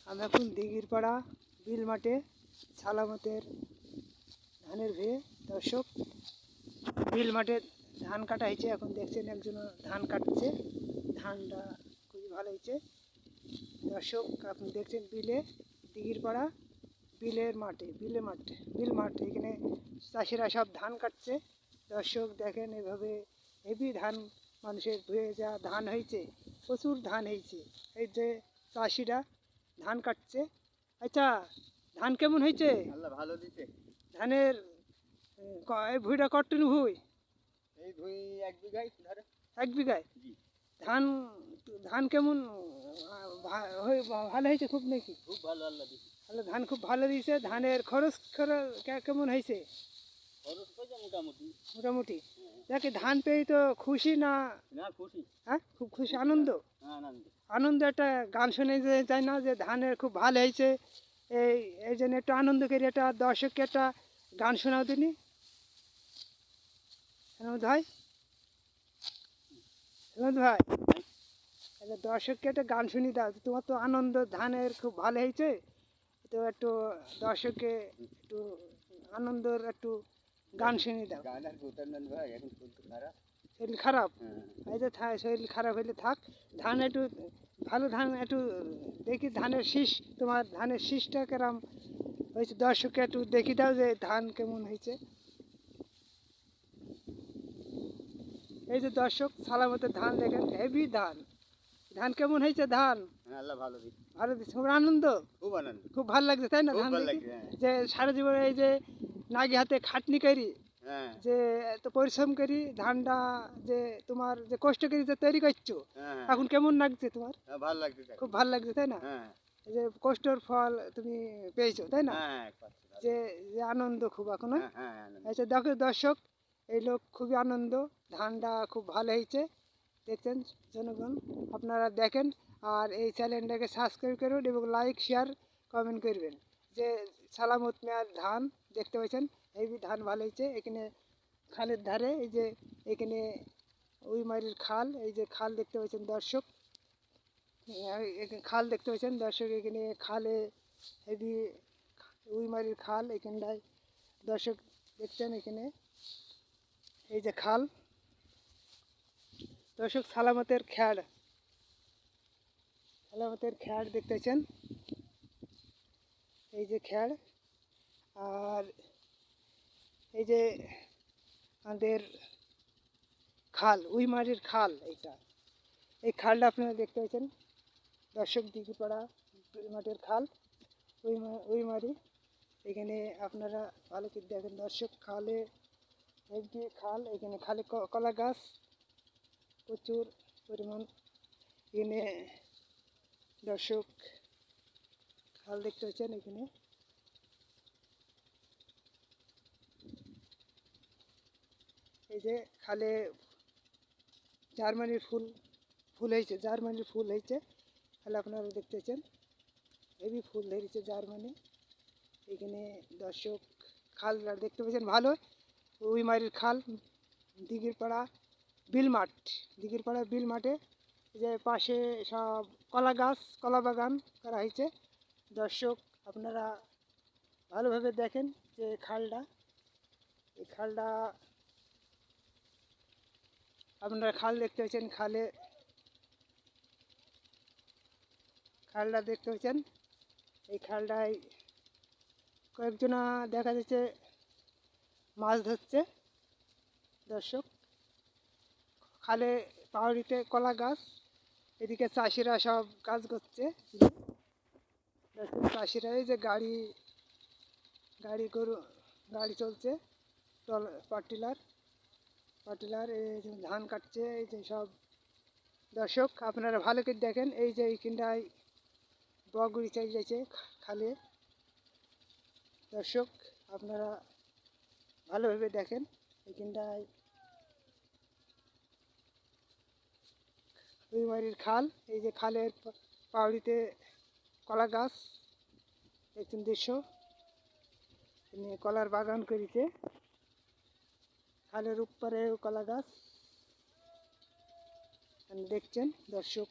আমি এখন দিঘির পাড়া বিল মাঠে সালামতের ধানের ভেয়ে। দর্শক, বিল মাঠে ধান কাটা হয়েছে। এখন দেখছেন একজন ধান কাটছে। ধানটা খুবই ভালো হয়েছে। দর্শক, আপনি দেখছেন বিলে, দিঘির পাড়া বিলের মাঠে, বিল মাঠ। এখানে চাষিরা সব ধান কাটছে। দর্শক দেখেন, এভাবে হেভি ধান মানুষের ভুয়ে যা ধান হয়েছে, প্রচুর ধান হয়েছে। এই যে চাষিরা ধান কাটছে। আচ্ছা, ধান কেমন হয়েছে? আল্লাহ ভালো দিতে। ধানের এই ভুঁইটা কটন ভুঁই? এই ভুঁই 1 বিঘায় ধরে। 1 বিঘায়? জি। ধান ধান কেমন ভালো হয়েছে খুব নাকি? খুব ভালো, আল্লাহ দিতে। তাহলে ধান খুব ভালো দিয়েছে। ধানের খরচ কেমন হয়েছে? খরচ হয়েছে মোটামুটি। মোটামুটি। দেখে ধান পেয়ে তো খুশি না? না, খুশি। হ্যাঁ, খুব খুশি, আনন্দ। আনন্দ। আনন্দ একটা গান শুনে যে যায় না, যে ধানের খুব ভালো হয়েছে। এই এই জন্য একটু আনন্দ করি, একটা দর্শককে একটা গান শোনাও তিনি। হেমন্ত ভাই, হেমন্ত ভাই, একটা দর্শককে একটা গান শুনি দাও। তোমার তো আনন্দ, ধানের খুব ভালো হয়েছে, তো একটু দর্শককে একটু আনন্দর একটু গান শুনি দাও। গান আর কোথায় নেন ভাই, এখন চলতে খারাপ। শরীর খারাপ? হ্যাঁ। এই যে শরীর খারাপ হলে থাক। ধান একটু ভালো ধান একটু দেখি, ধানের শীষ, তোমার ধানের শীষটা কেরাম হয়েছে, দর্শককে একটু দেখি দাও যে ধান কেমন হয়েছে। এই যে দর্শক, সালামতের ধান দেখেন, হেভি ধান। ধান কেমন হয়েছে? ধান আল্লাহ ভালো দিতে। ভালো দিচ্ছে, খুব আনন্দ, খুব আনন্দ। খুব ভালো লাগছে, তাই না? খুব ধান ভালো দেখি লাগছে, হ্যাঁ। যে সারা জীবনে এই যে নাগি হাতে খাটনি করি, হ্যাঁ। যে এত পরিশ্রম করি, ধানটা যে তোমার যে কষ্ট করি যে তৈরি করছো, হ্যাঁ। এখন কেমন লাগছে তোমার? ভালো লাগছে। খুব ভালো লাগছে, তাই না? হ্যাঁ। এই যে কষ্টের ফল তুমি পেয়েছো, তাই না? হ্যাঁ, যে যে আনন্দ খুব এখন। হ্যাঁ, হ্যাঁ, আনন্দ। আচ্ছা দেখো দর্শক, এই লোক খুবই আনন্দ, ধানটা খুব ভালো হয়েছে। দেখছেন জনগণ, আপনারা দেখেন, আর এই চ্যানেলটাকে সাবস্ক্রাইব করুন এবং লাইক শেয়ার কমেন্ট করবেন। যে সালামত মিয়ার ধান দেখতে পাচ্ছেন, এই ধান ভালো হয়েছে। এখানে খালের ধারে, এই যে এখানে উইমারির খাল, এই যে খাল দেখতে পাচ্ছেন দর্শক, খাল দেখতে পাচ্ছেন দর্শক, এখানে খালে হেভি উইমারির খাল এখানটায় দর্শক দেখছেন। এখানে এই যে খাল দর্শক, সালামতের খ্যাড়, সালামতের খ্যাড় দেখতে পাচ্ছেন, এই যে খ্যাড়। আর এই যে আমাদের খাল, উইমারির খাল, এইটা, এই খালটা আপনারা দেখতে পাচ্ছেন দর্শক, দিঘিপাড়া মাঠের খাল, উইমারি। এখানে আপনারা ভালো করে দেখেন দর্শক, খালে একটি খাল, এখানে খালে কলা গাছ প্রচুর পরিমাণ। এখানে দর্শক খাল দেখতে পাচ্ছেন, এখানে এই যে খালে জার্মানির ফুল হয়েছে, জার্মানির ফুল হয়েছে খালে, আপনারা দেখতে পাচ্ছেন হেভি ফুল ধরেছে জার্মানি। এখানে দর্শক খাল দেখতে পাচ্ছেন ভালো, উইমারির খাল, দিঘির পাড়া বিল মাঠ, দিঘির পাড়া বিল মাঠে যে পাশে সব কলা গাছ, কলা বাগান করা হয়েছে। দর্শক আপনারা ভালোভাবে দেখেন যে খালটা, এই খালটা আপনারা খাল দেখতে পাচ্ছেন, খালটা দেখতে পাচ্ছেন। এই খালটায় কয়েকজনা দেখা যাচ্ছে মাছ ধরছে। দর্শক, খালে পাহাড়িতে কলা গাছ, এদিকে চাষিরা সব কাজ করছে। চাষিরা এই যে গাড়ি গরু গাড়ি চলছে, পাটিলার এই যে ধান কাটছে, এই যে সব। দর্শক আপনারা ভালো করে দেখেন, এই যে এইখানটায় বগুড়ি চাই যাচ্ছে খালে। দর্শক আপনারা ভালোভাবে দেখেন, এইখানটায় উইমারির খাল, এই যে খালের পাহাড়িতে কলা গাছ দেখছেন দৃশ্য, কলার বাগান করেছে খালের উপরে কলা গাছ দেখছেন দর্শক।